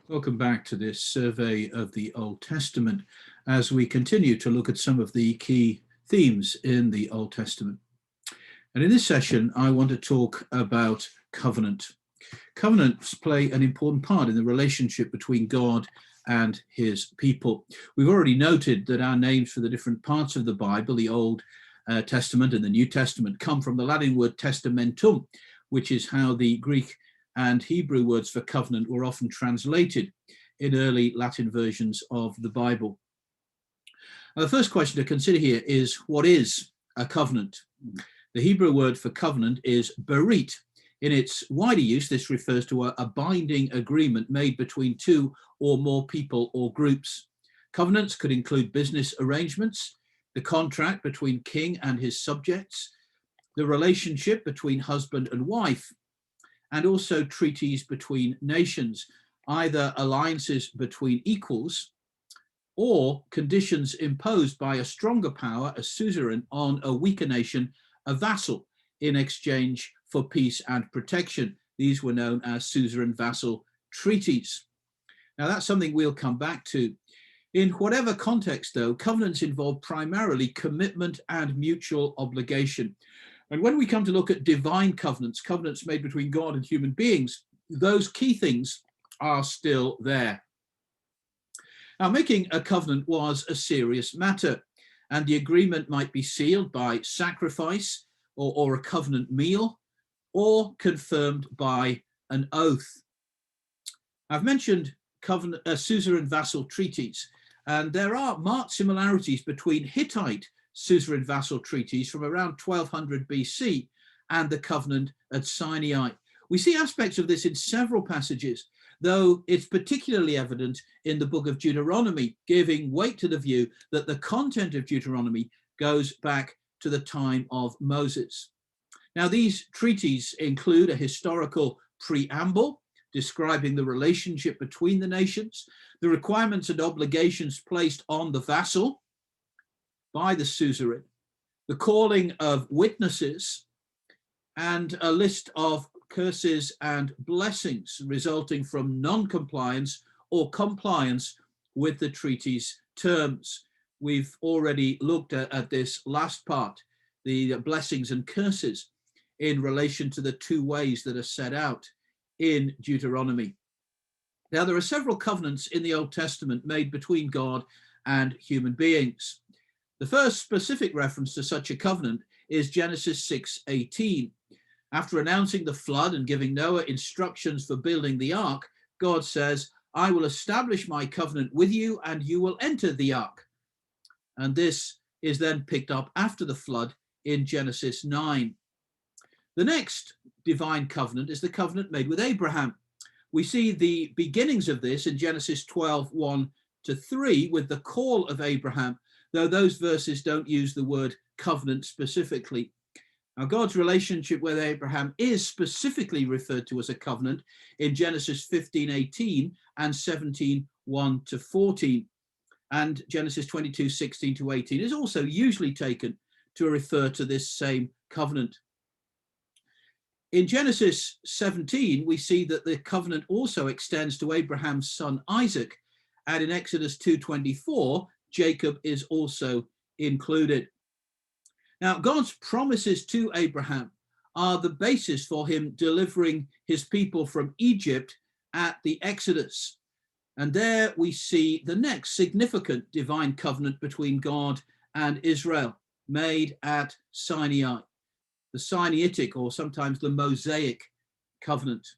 Welcome back to this survey of the Old Testament as we continue to look at some of the key themes in the Old Testament. And in this session, I want to talk about covenant. Covenants play an important part in the relationship between God and his people. We've already noted that our names for the different parts of the Bible, the Old Testament and the New Testament, come from the Latin word testamentum, which is how the Greek and Hebrew words for covenant were often translated in early Latin versions of the Bible. Now, the first question to consider here is, what is a covenant? The Hebrew word for covenant is berit. In its wider use, this refers to a binding agreement made between two or more people or groups. Covenants could include business arrangements, the contract between king and his subjects, the relationship between husband and wife, and also treaties between nations, either alliances between equals or conditions imposed by a stronger power, a suzerain, on a weaker nation, a vassal, in exchange for peace and protection. These were known as suzerain-vassal treaties. Now, that's something we'll come back to. In whatever context, though, covenants involve primarily commitment and mutual obligation. And when we come to look at divine covenants, covenants made between God and human beings, those key things are still there. Now, making a covenant was a serious matter, and the agreement might be sealed by sacrifice or a covenant meal, or confirmed by an oath. I've mentioned suzerain-vassal treaties, and there are marked similarities between Hittite suzerain-vassal treaties from around 1200 BC and the covenant at Sinai. We see aspects of this in several passages, though it's particularly evident in the book of Deuteronomy, giving weight to the view that the content of Deuteronomy goes back to the time of Moses. Now, these treaties include a historical preamble describing the relationship between the nations, the requirements and obligations placed on the vassal by the suzerain, the calling of witnesses, and a list of curses and blessings resulting from non-compliance or compliance with the treaty's terms. We've already looked at this last part, the blessings and curses in relation to the two ways that are set out in Deuteronomy. Now, there are several covenants in the Old Testament made between God and human beings. The first specific reference to such a covenant is Genesis 6:18. After announcing the flood and giving Noah instructions for building the ark, God says, "I will establish my covenant with you and you will enter the ark." And this is then picked up after the flood in Genesis 9. The next divine covenant is the covenant made with Abraham. We see the beginnings of this in Genesis 12:1-3 with the call of Abraham, though those verses don't use the word covenant specifically. Now, God's relationship with Abraham is specifically referred to as a covenant in Genesis 15:18 and 17:1-14. And Genesis 22:16-18 is also usually taken to refer to this same covenant. In Genesis 17, we see that the covenant also extends to Abraham's son Isaac, and in Exodus 2:24, Jacob is also included. Now, God's promises to Abraham are the basis for him delivering his people from Egypt at the Exodus. And there we see the next significant divine covenant between God and Israel, made at Sinai, the Sinaitic, or sometimes the Mosaic covenant.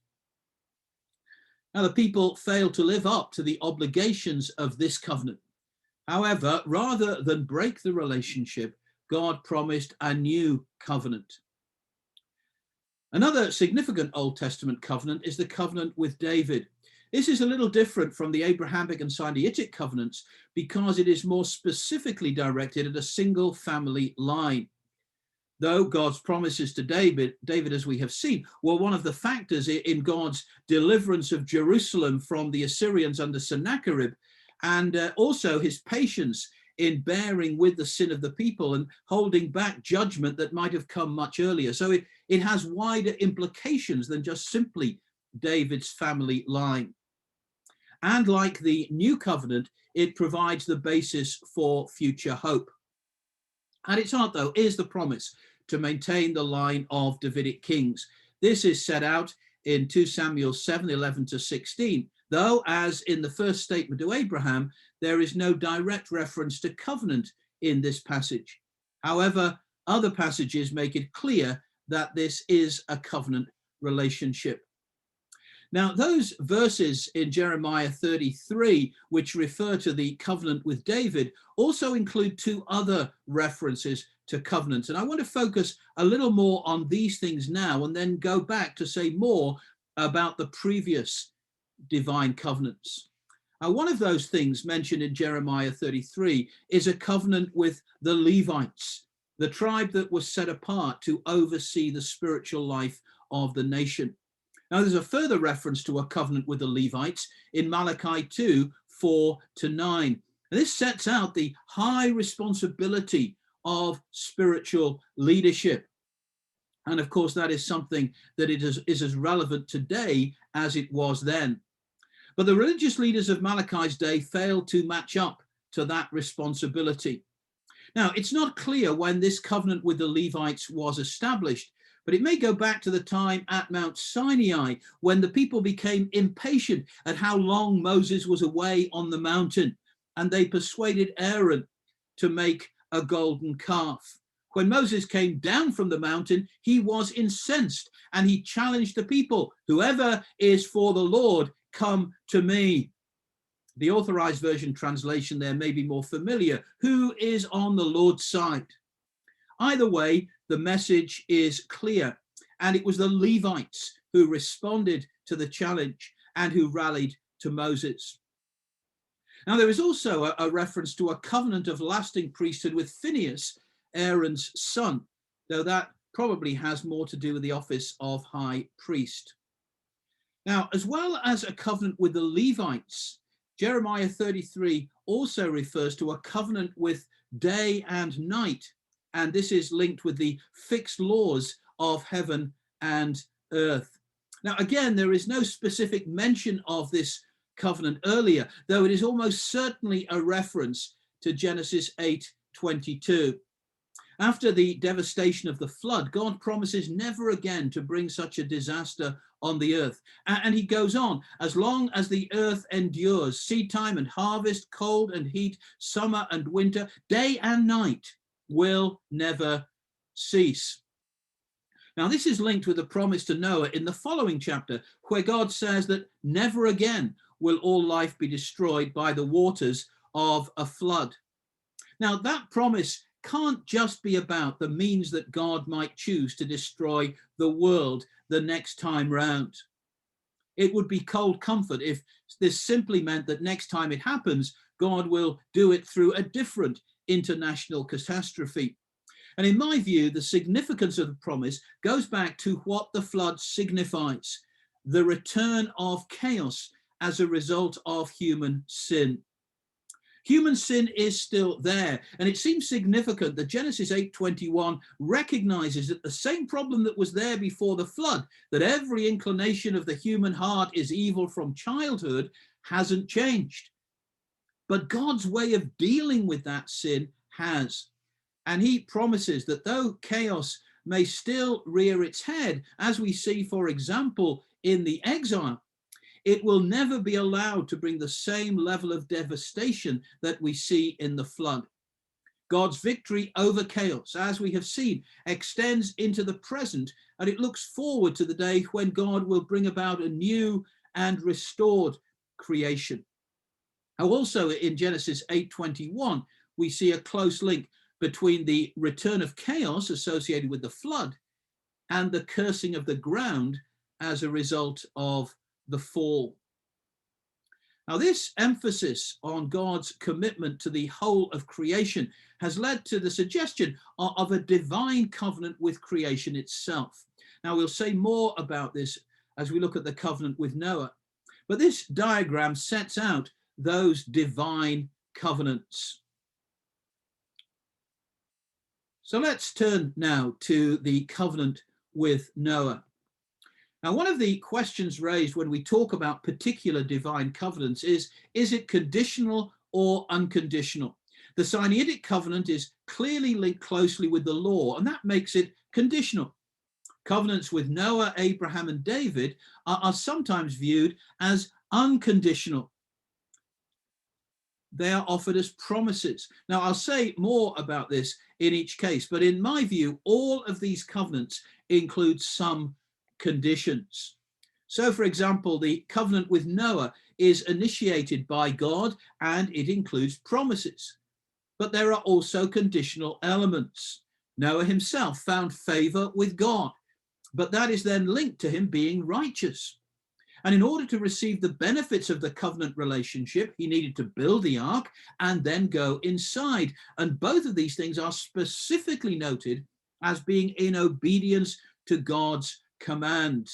Now, the people failed to live up to the obligations of this covenant. However, rather than break the relationship, God promised a new covenant. Another significant Old Testament covenant is the covenant with David. This is a little different from the Abrahamic and Sinaitic covenants because it is more specifically directed at a single family line. Though God's promises to David, as we have seen, were one of the factors in God's deliverance of Jerusalem from the Assyrians under Sennacherib, and also his patience in bearing with the sin of the people and holding back judgment that might have come much earlier. So it has wider implications than just simply David's family line. And like the new covenant, it provides the basis for future hope. At its heart, though, is the promise to maintain the line of Davidic kings. This is set out in 2 Samuel 7:11 to 16, though, as in the first statement to Abraham, there is no direct reference to covenant in this passage. However, other passages make it clear that this is a covenant relationship. Now, those verses in Jeremiah 33, which refer to the covenant with David, also include two other references to covenants. And I want to focus a little more on these things now and then go back to say more about the previous divine covenants. One of those things mentioned in Jeremiah 33 is a covenant with the Levites, the tribe that was set apart to oversee the spiritual life of the nation. Now, there's a further reference to a covenant with the Levites in Malachi 2, 4 to 9. And this sets out the high responsibility of spiritual leadership. And of course, that is something that is as relevant today as it was then. But the religious leaders of Malachi's day failed to match up to that responsibility. Now, it's not clear when this covenant with the Levites was established, but it may go back to the time at Mount Sinai when the people became impatient at how long Moses was away on the mountain, and they persuaded Aaron to make a golden calf. When Moses came down from the mountain, he was incensed and he challenged the people, "Whoever is for the Lord, come to me." The Authorized Version translation there may be more familiar. Who is on the Lord's side? Either way, the message is clear, and it was the Levites who responded to the challenge and who rallied to Moses. Now, there is also a reference to a covenant of lasting priesthood with Phinehas, Aaron's son, though that probably has more to do with the office of high priest. Now, as well as a covenant with the Levites, Jeremiah 33 also refers to a covenant with day and night, and this is linked with the fixed laws of heaven and earth. Now, again, there is no specific mention of this covenant earlier, though it is almost certainly a reference to Genesis 8:22. After the devastation of the flood, God promises never again to bring such a disaster on the earth. And he goes on, as long as the earth endures, seed time and harvest, cold and heat, summer and winter, day and night will never cease. Now, this is linked with a promise to Noah in the following chapter, where God says that never again will all life be destroyed by the waters of a flood. Now, that promise can't just be about the means that God might choose to destroy the world the next time round. It would be cold comfort if this simply meant that next time it happens, God will do it through a different international catastrophe. And in my view, the significance of the promise goes back to what the flood signifies: the return of chaos as a result of human sin. Human sin is still there, and it seems significant that Genesis 8:21 recognizes that the same problem that was there before the flood, that every inclination of the human heart is evil from childhood, hasn't changed. But God's way of dealing with that sin has. And he promises that though chaos may still rear its head, as we see, for example, in the exile, it will never be allowed to bring the same level of devastation that we see in the flood. God's victory over chaos, as we have seen, extends into the present, and it looks forward to the day when God will bring about a new and restored creation. Now, also in Genesis 8:21, we see a close link between the return of chaos associated with the flood and the cursing of the ground as a result of the fall. Now, this emphasis on God's commitment to the whole of creation has led to the suggestion of a divine covenant with creation itself. Now, we'll say more about this as we look at the covenant with Noah, but this diagram sets out those divine covenants. So let's turn now to the covenant with Noah. Now, one of the questions raised when we talk about particular divine covenants is it conditional or unconditional? The Sinaitic covenant is clearly linked closely with the law, and that makes it conditional. Covenants with Noah, Abraham, and David are sometimes viewed as unconditional. They are offered as promises. Now, I'll say more about this in each case, but in my view, all of these covenants include some conditions. So, for example, the covenant with Noah is initiated by God and it includes promises. But there are also conditional elements. Noah himself found favor with God, but that is then linked to him being righteous. And in order to receive the benefits of the covenant relationship, he needed to build the ark and then go inside. And both of these things are specifically noted as being in obedience to God's command.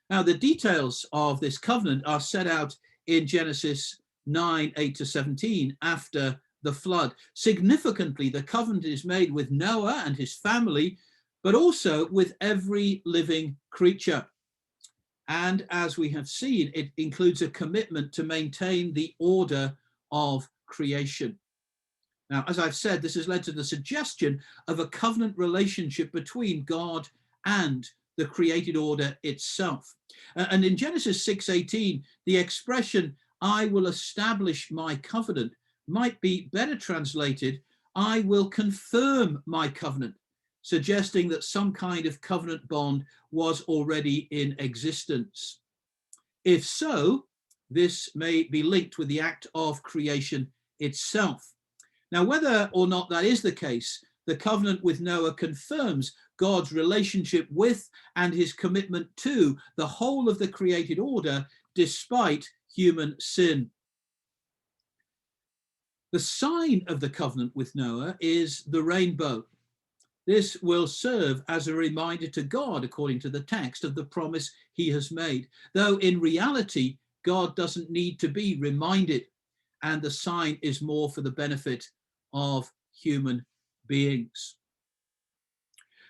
Now, the details of this covenant are set out in Genesis 9, 8 to 17, after the flood. Significantly, the covenant is made with Noah and his family, but also with every living creature. And as we have seen, it includes a commitment to maintain the order of creation. Now, as I've said, this has led to the suggestion of a covenant relationship between God and the created order itself. And in Genesis 6:18, the expression, "I will establish my covenant," might be better translated, "I will confirm my covenant," suggesting that some kind of covenant bond was already in existence. If so, this may be linked with the act of creation itself. Now, whether or not that is the case, the covenant with Noah confirms God's relationship with and his commitment to the whole of the created order despite human sin. The sign of the covenant with Noah is the rainbow. This will serve as a reminder to God, according to the text, of the promise he has made, though in reality, God doesn't need to be reminded, and the sign is more for the benefit of human beings.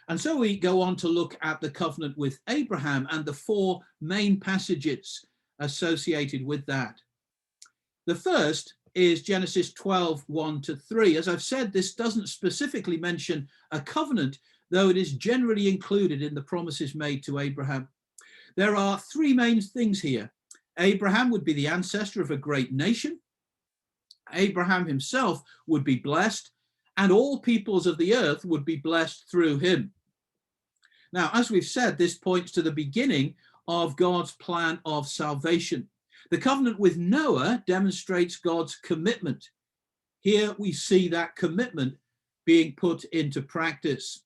And so we go on to look at the covenant with Abraham and the four main passages associated with that. The first is Genesis 12, 1 to 3. As I've said, this doesn't specifically mention a covenant, though it is generally included in the promises made to Abraham. There are three main things here. Abraham would be the ancestor of a great nation. Abraham himself would be blessed, and all peoples of the earth would be blessed through him. Now, as we've said, this points to the beginning of God's plan of salvation. The covenant with Noah demonstrates God's commitment. Here we see that commitment being put into practice.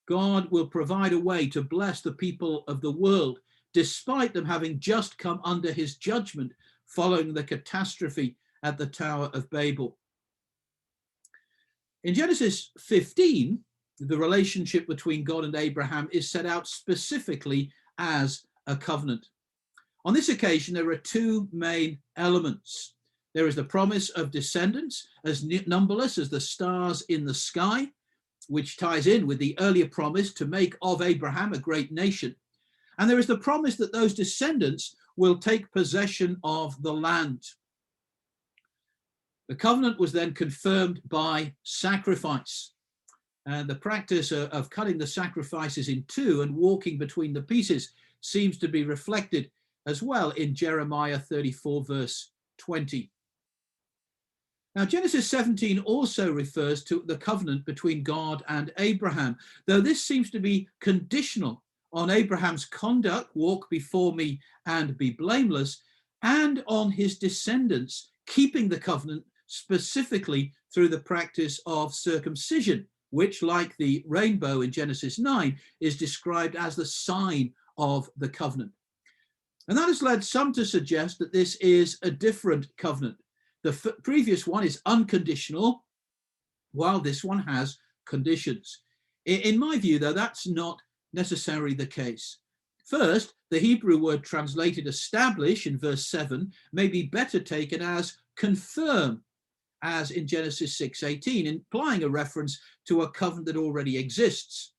God will provide a way to bless the people of the world, despite them having just come under his judgment following the catastrophe at the Tower of Babel. In Genesis 15, the relationship between God and Abraham is set out specifically as a covenant. On this occasion, there are two main elements. There is the promise of descendants as numberless as the stars in the sky, which ties in with the earlier promise to make of Abraham a great nation. And there is the promise that those descendants will take possession of the land. The covenant was then confirmed by sacrifice. And the practice of cutting the sacrifices in two and walking between the pieces seems to be reflected as well in Jeremiah 34, verse 20. Now, Genesis 17 also refers to the covenant between God and Abraham, though this seems to be conditional on Abraham's conduct, walk before me and be blameless, and on his descendants keeping the covenant specifically through the practice of circumcision, which, like the rainbow in Genesis 9, is described as the sign of the covenant. And that has led some to suggest that this is a different covenant. The previous one is unconditional, while this one has conditions. In my view, though, that's not necessarily the case. First, the Hebrew word translated establish in verse 7 may be better taken as confirm, as in Genesis 6:18, implying a reference to a covenant that already exists.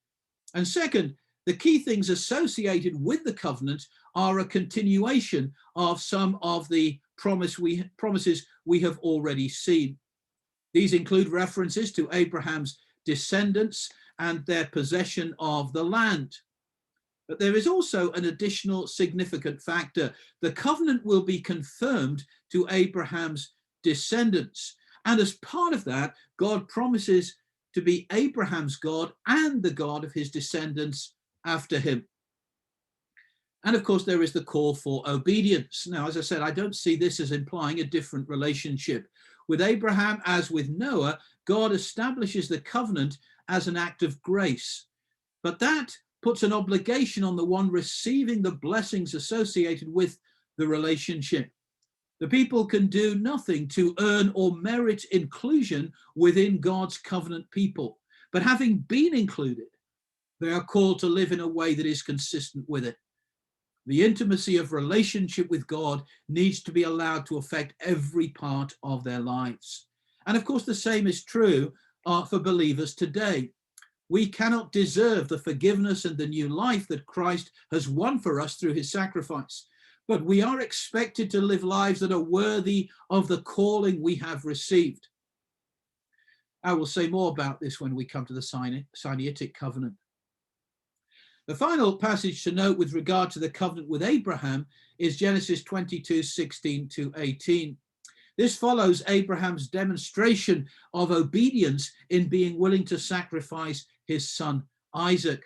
And second, The key things associated with the covenant are a continuation of some of the promises we have already seen. These include references to Abraham's descendants and their possession of the land. But there is also an additional significant factor. The covenant will be confirmed to Abraham's descendants. And as part of that, God promises to be Abraham's God and the God of his descendants after him. And of course, there is the call for obedience. Now, as I said, I don't see this as implying a different relationship. With Abraham, as with Noah, God establishes the covenant as an act of grace. But that puts an obligation on the one receiving the blessings associated with the relationship. The people can do nothing to earn or merit inclusion within God's covenant people. But having been included, they are called to live in a way that is consistent with it. The intimacy of relationship with God needs to be allowed to affect every part of their lives. And of course, the same is true for believers today. We cannot deserve the forgiveness and the new life that Christ has won for us through his sacrifice. But we are expected to live lives that are worthy of the calling we have received. I will say more about this when we come to the Sinaitic covenant. The final passage to note with regard to the covenant with Abraham is Genesis 22:16-18. This follows Abraham's demonstration of obedience in being willing to sacrifice his son Isaac.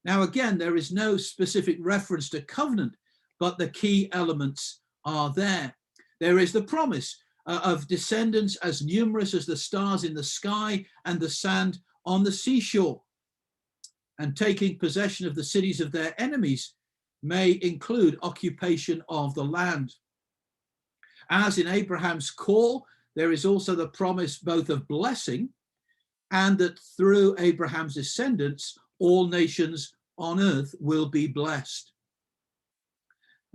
Now, again, there is no specific reference to covenant, but the key elements are there. There is the promise of descendants as numerous as the stars in the sky and the sand on the seashore. And taking possession of the cities of their enemies may include occupation of the land. As in Abraham's call, there is also the promise both of blessing and that through Abraham's descendants, all nations on earth will be blessed.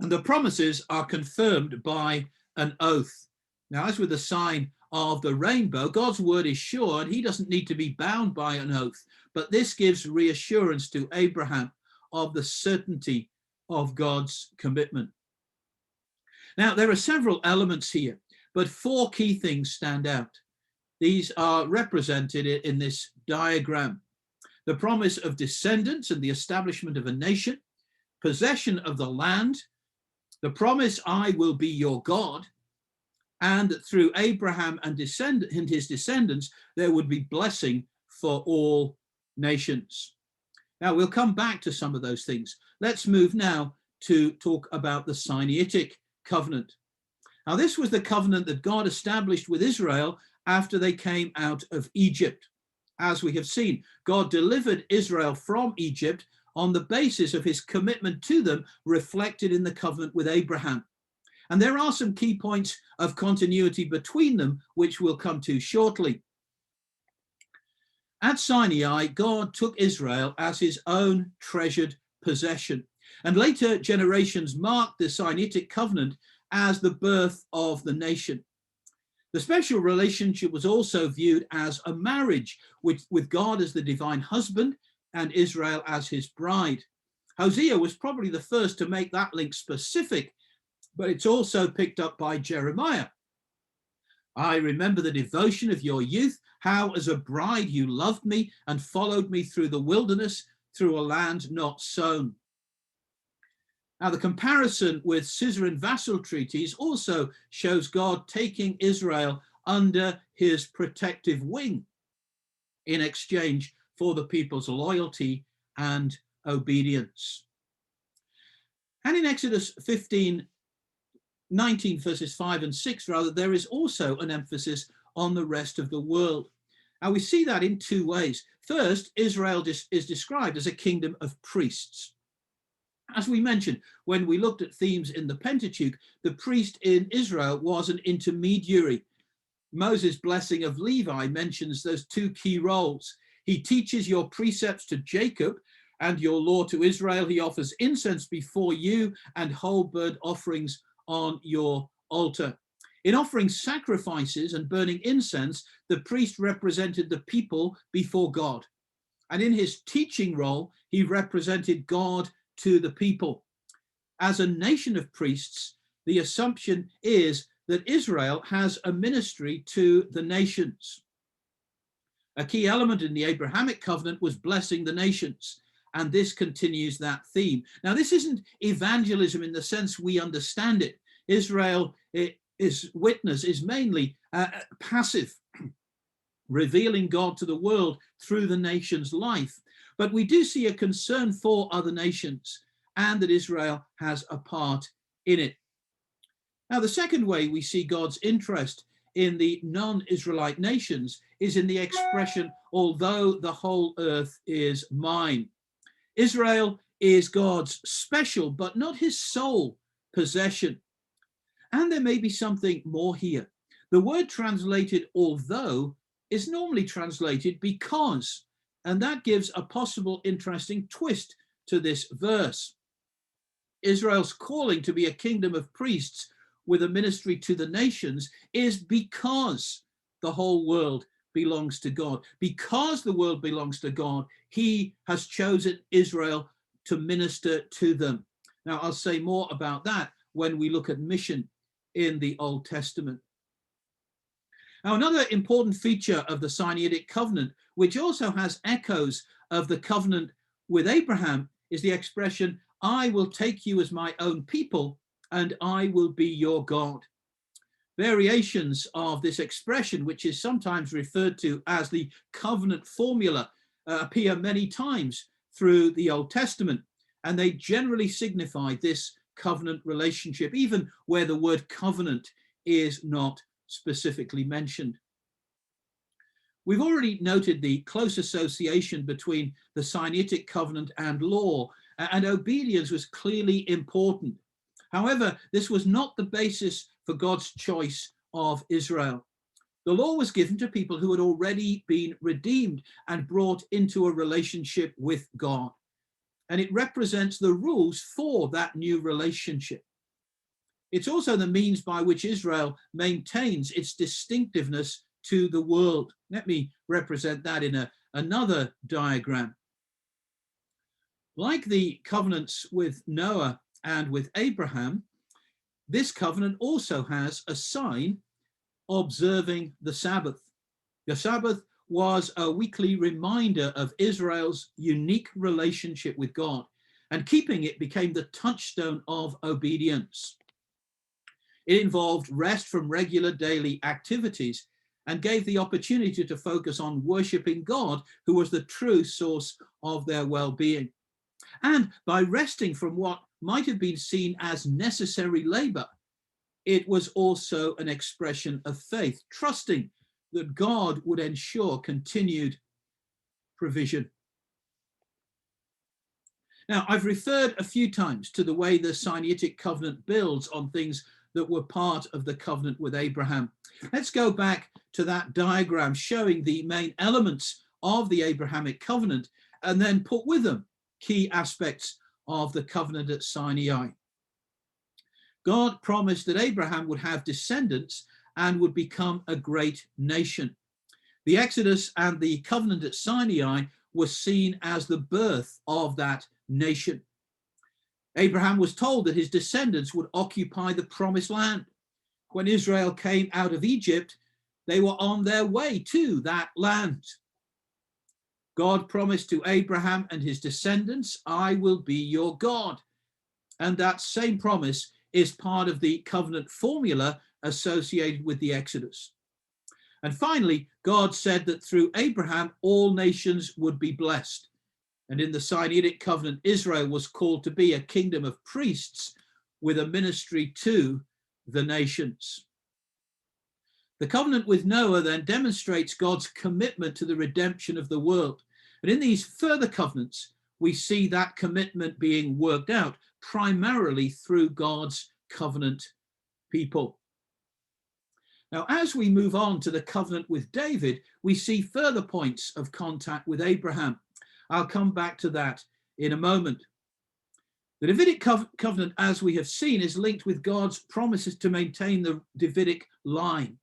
And the promises are confirmed by an oath. Now, as with the sign of the rainbow, God's word is sure and he doesn't need to be bound by an oath. But this gives reassurance to Abraham of the certainty of God's commitment. Now, there are several elements here, but four key things stand out. These are represented in this diagram. The promise of descendants and the establishment of a nation, possession of the land, the promise, I will be your God, and that through Abraham and his descendants, there would be blessing for all nations. Now, we'll come back to some of those things. Let's move now to talk about the Sinaitic covenant. Now, this was the covenant that God established with Israel after they came out of Egypt. As we have seen, God delivered Israel from Egypt on the basis of his commitment to them reflected in the covenant with Abraham. And there are some key points of continuity between them, which we'll come to shortly. At Sinai, God took Israel as his own treasured possession. And later generations marked the Sinaitic covenant as the birth of the nation. The special relationship was also viewed as a marriage with God as the divine husband and Israel as his bride. Hosea was probably the first to make that link specific, but it's also picked up by Jeremiah. I remember the devotion of your youth, how as a bride you loved me and followed me through the wilderness, through a land not sown. Now, the comparison with suzerain vassal treaties also shows God taking Israel under his protective wing in exchange for the people's loyalty and obedience. And in Exodus 19 verses 5 and 6, rather, there is also an emphasis on the rest of the world. Now, we see that in two ways. First, Israel is described as a kingdom of priests. As we mentioned, when we looked at themes in the Pentateuch, the priest in Israel was an intermediary. Moses' blessing of Levi mentions those two key roles. He teaches your precepts to Jacob and your law to Israel. He offers incense before you and whole burnt offerings on your altar. In offering sacrifices and burning incense, the priest represented the people before God. And in his teaching role, He represented God to the people. As a nation of priests, the assumption is that Israel has a ministry to the nations. A key element in the Abrahamic covenant was blessing the nations, and this continues that theme. Now, this isn't evangelism in the sense we understand it. Israel is witness is mainly passive, revealing God to the world through the nation's life. But we do see a concern for other nations and that Israel has a part in it. Now, the second way we see God's interest in the non-Israelite nations is in the expression, although the whole earth is mine. Israel is God's special, but not his sole possession. And there may be something more here. The word translated although is normally translated because, and that gives a possible interesting twist to this verse. Israel's calling to be a kingdom of priests with a ministry to the nations is because the whole world belongs to God. Because the world belongs to God, he has chosen Israel to minister to them. Now, I'll say more about that when we look at mission in the Old Testament. Now, another important feature of the Sinaitic covenant, which also has echoes of the covenant with Abraham, is the expression, I will take you as my own people and I will be your God. Variations of this expression, which is sometimes referred to as the covenant formula, appear many times through the Old Testament, and they generally signify this covenant relationship, even where the word covenant is not specifically mentioned. We've already noted the close association between the Sinaitic covenant and law, and obedience was clearly important. However, this was not the basis for God's choice of Israel. The law was given to people who had already been redeemed and brought into a relationship with God. And it represents the rules for that new relationship. It's also the means by which Israel maintains its distinctiveness to the world. Let me represent that in another diagram. Like the covenants with Noah and with Abraham, this covenant also has a sign, observing the Sabbath. The Sabbath was a weekly reminder of Israel's unique relationship with God, and keeping it became the touchstone of obedience. It involved rest from regular daily activities and gave the opportunity to focus on worshiping God, who was the true source of their well-being. And by resting from what might have been seen as necessary labor, it was also an expression of faith, trusting that God would ensure continued provision. Now, I've referred a few times to the way the Sinaitic covenant builds on things that were part of the covenant with Abraham. Let's go back to that diagram showing the main elements of the Abrahamic covenant and then put with them key aspects of the covenant at Sinai. God promised that Abraham would have descendants and would become a great nation. The Exodus and the covenant at Sinai were seen as the birth of that nation. Abraham was told that his descendants would occupy the promised land. When Israel came out of Egypt, they were on their way to that land. God promised to Abraham and his descendants, I will be your God. And that same promise is part of the covenant formula associated with the Exodus. And finally, God said that through Abraham, all nations would be blessed. And in the Sinaitic covenant, Israel was called to be a kingdom of priests with a ministry to the nations. The covenant with Noah then demonstrates God's commitment to the redemption of the world. And in these further covenants, we see that commitment being worked out primarily through God's covenant people. Now, as we move on to the covenant with David, we see further points of contact with Abraham. I'll come back to that in a moment. The Davidic covenant, as we have seen, is linked with God's promises to maintain the Davidic line.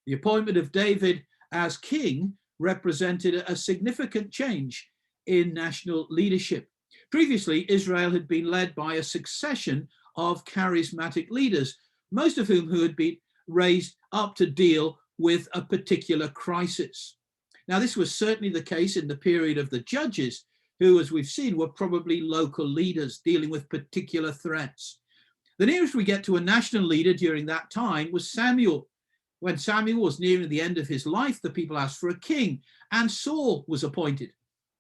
The appointment of David as king represented a significant change in national leadership. Previously, Israel had been led by a succession of charismatic leaders, most of whom had been raised up to deal with a particular crisis. Now, this was certainly the case in the period of the judges, who, as we've seen, were probably local leaders dealing with particular threats. The nearest we get to a national leader during that time was Samuel. When Samuel was nearing the end of his life, the people asked for a king, and Saul was appointed.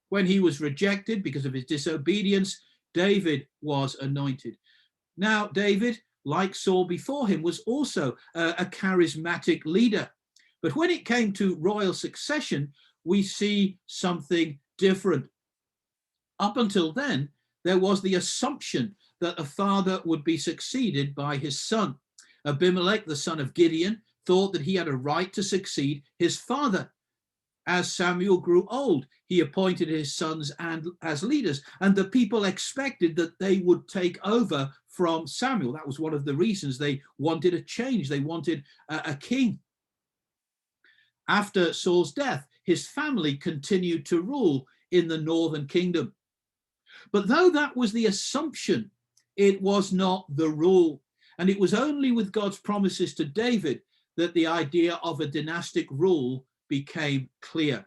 When he was rejected because of his disobedience, David was anointed. Now, David, like Saul before him, was also a charismatic leader. But when it came to royal succession, we see something different. Up until then, there was the assumption that a father would be succeeded by his son. Abimelech, the son of Gideon, thought that he had a right to succeed his father. As Samuel grew old, he appointed his sons as leaders, and the people expected that they would take over from Samuel. That was one of the reasons they wanted a change. They wanted a king. After Saul's death, his family continued to rule in the northern kingdom. But though that was the assumption, it was not the rule. And it was only with God's promises to David that the idea of a dynastic rule became clear.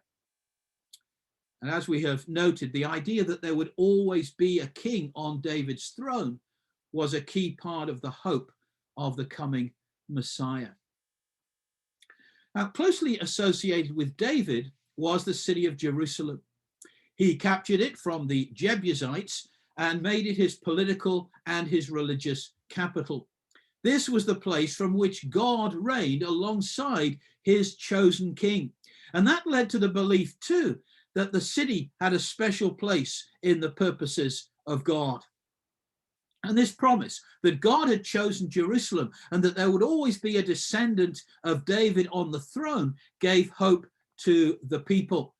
And as we have noted, the idea that there would always be a king on David's throne was a key part of the hope of the coming Messiah. Now, closely associated with David was the city of Jerusalem. He captured it from the Jebusites and made it his political and his religious capital. This was the place from which God reigned alongside his chosen king. And that led to the belief, too, that the city had a special place in the purposes of God. And this promise that God had chosen Jerusalem and that there would always be a descendant of David on the throne gave hope to the people,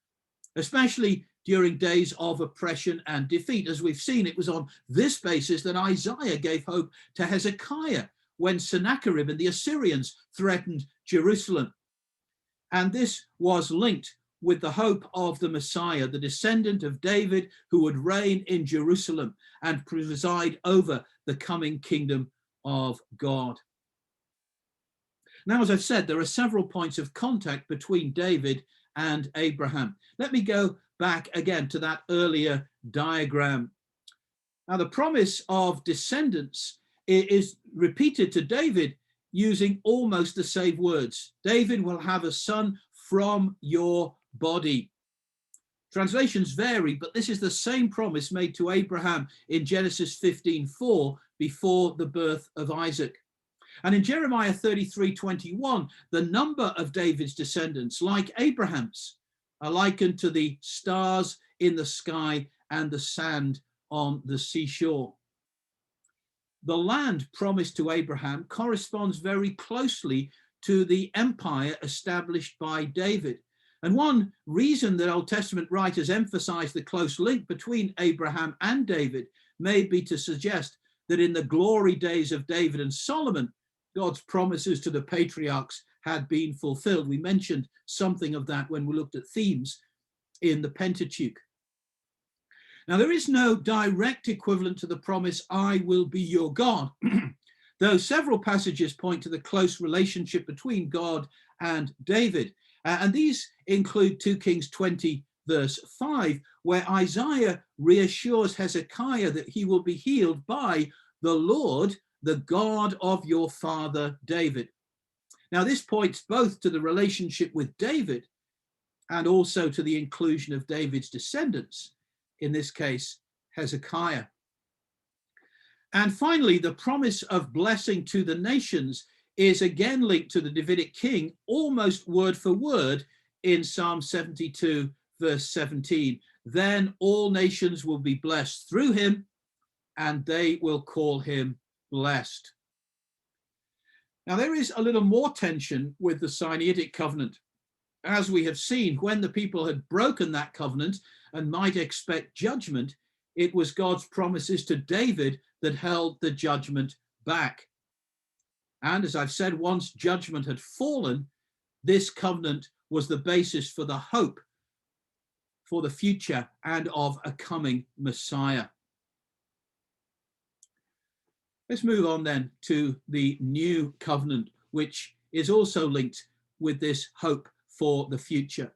especially during days of oppression and defeat. As we've seen, it was on this basis that Isaiah gave hope to Hezekiah when Sennacherib and the Assyrians threatened Jerusalem. And this was linked with the hope of the Messiah, the descendant of David, who would reign in Jerusalem and preside over the coming kingdom of God. Now, as I've said, there are several points of contact between David and Abraham. Let me go back again to that earlier diagram. Now, the promise of descendants is repeated to David using almost the same words. David will have a son from your body. Translations vary, but this is the same promise made to Abraham in Genesis 15:4 before the birth of Isaac. And in Jeremiah 33:21, the number of David's descendants, like Abraham's, are likened to the stars in the sky and the sand on the seashore. The land promised to Abraham corresponds very closely to the empire established by David. And one reason that Old Testament writers emphasize the close link between Abraham and David may be to suggest that in the glory days of David and Solomon, God's promises to the patriarchs had been fulfilled. We mentioned something of that when we looked at themes in the Pentateuch. Now, there is no direct equivalent to the promise, I will be your God, though several passages point to the close relationship between God and David. And these include 2 Kings 20, verse 5, where Isaiah reassures Hezekiah that he will be healed by the Lord, the God of your father David. Now, this points both to the relationship with David and also to the inclusion of David's descendants, in this case, Hezekiah. And finally, the promise of blessing to the nations is again linked to the Davidic king, almost word for word, in Psalm 72, verse 17. Then all nations will be blessed through him, and they will call him blessed. Now, there is a little more tension with the Sinaitic covenant. As we have seen, when the people had broken that covenant and might expect judgment, it was God's promises to David that held the judgment back. And as I've said, once judgment had fallen, this covenant was the basis for the hope for the future and of a coming Messiah. Let's move on then to the new covenant, which is also linked with this hope for the future.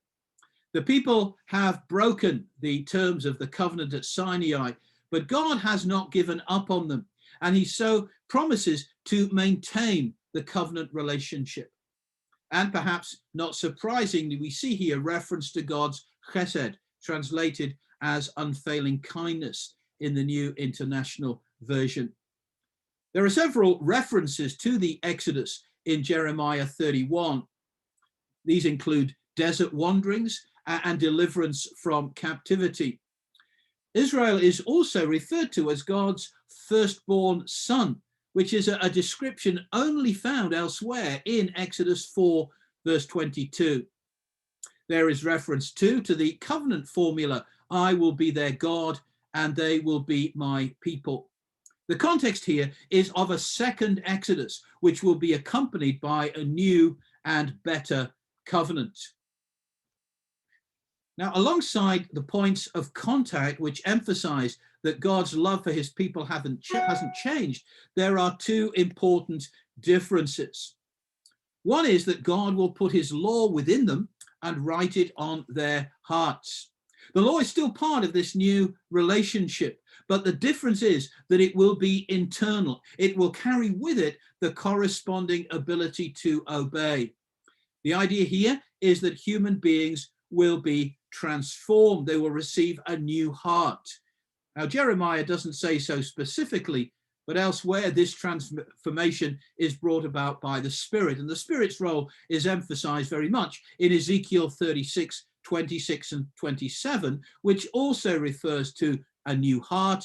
The people have broken the terms of the covenant at Sinai, but God has not given up on them, and he so promises to maintain the covenant relationship. And perhaps not surprisingly, we see here reference to God's chesed, translated as unfailing kindness in the New International Version. There are several references to the Exodus in Jeremiah 31. These include desert wanderings and deliverance from captivity. Israel is also referred to as God's firstborn son, which is a description only found elsewhere in Exodus 4, verse 22. There is reference too to the covenant formula, I will be their God and they will be my people. The context here is of a second Exodus, which will be accompanied by a new and better covenant. Now, alongside the points of contact which emphasize that God's love for his people hasn't changed, there are two important differences. One is that God will put his law within them and write it on their hearts. The law is still part of this new relationship, but the difference is that it will be internal. It will carry with it the corresponding ability to obey. The idea here is that human beings will be transformed. They will receive a new heart. Now, Jeremiah doesn't say so specifically, but elsewhere this transformation is brought about by the Spirit, and the Spirit's role is emphasized very much in Ezekiel 36, 26 and 27, which also refers to a new heart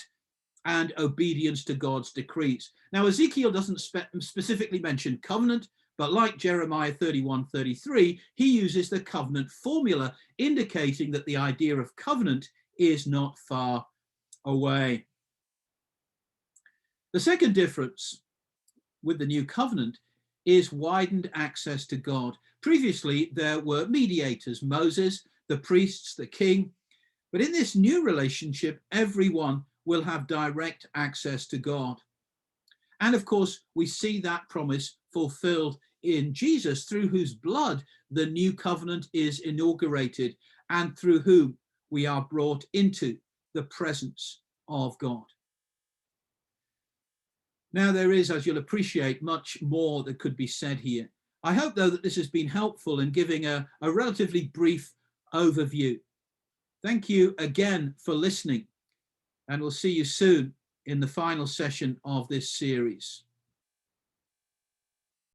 and obedience to God's decrees. Now, Ezekiel doesn't specifically mention covenant, but like Jeremiah 31, 33, he uses the covenant formula, indicating that the idea of covenant is not far away. The second difference with the new covenant is widened access to God. Previously, there were mediators, Moses, the priests, the king, but in this new relationship, everyone will have direct access to God. And of course, we see that promise fulfilled in Jesus, through whose blood the new covenant is inaugurated and through whom we are brought into the presence of God. Now, there is, as you'll appreciate, much more that could be said here. I hope, though, that this has been helpful in giving a relatively brief overview. Thank you again for listening, and we'll see you soon in the final session of this series.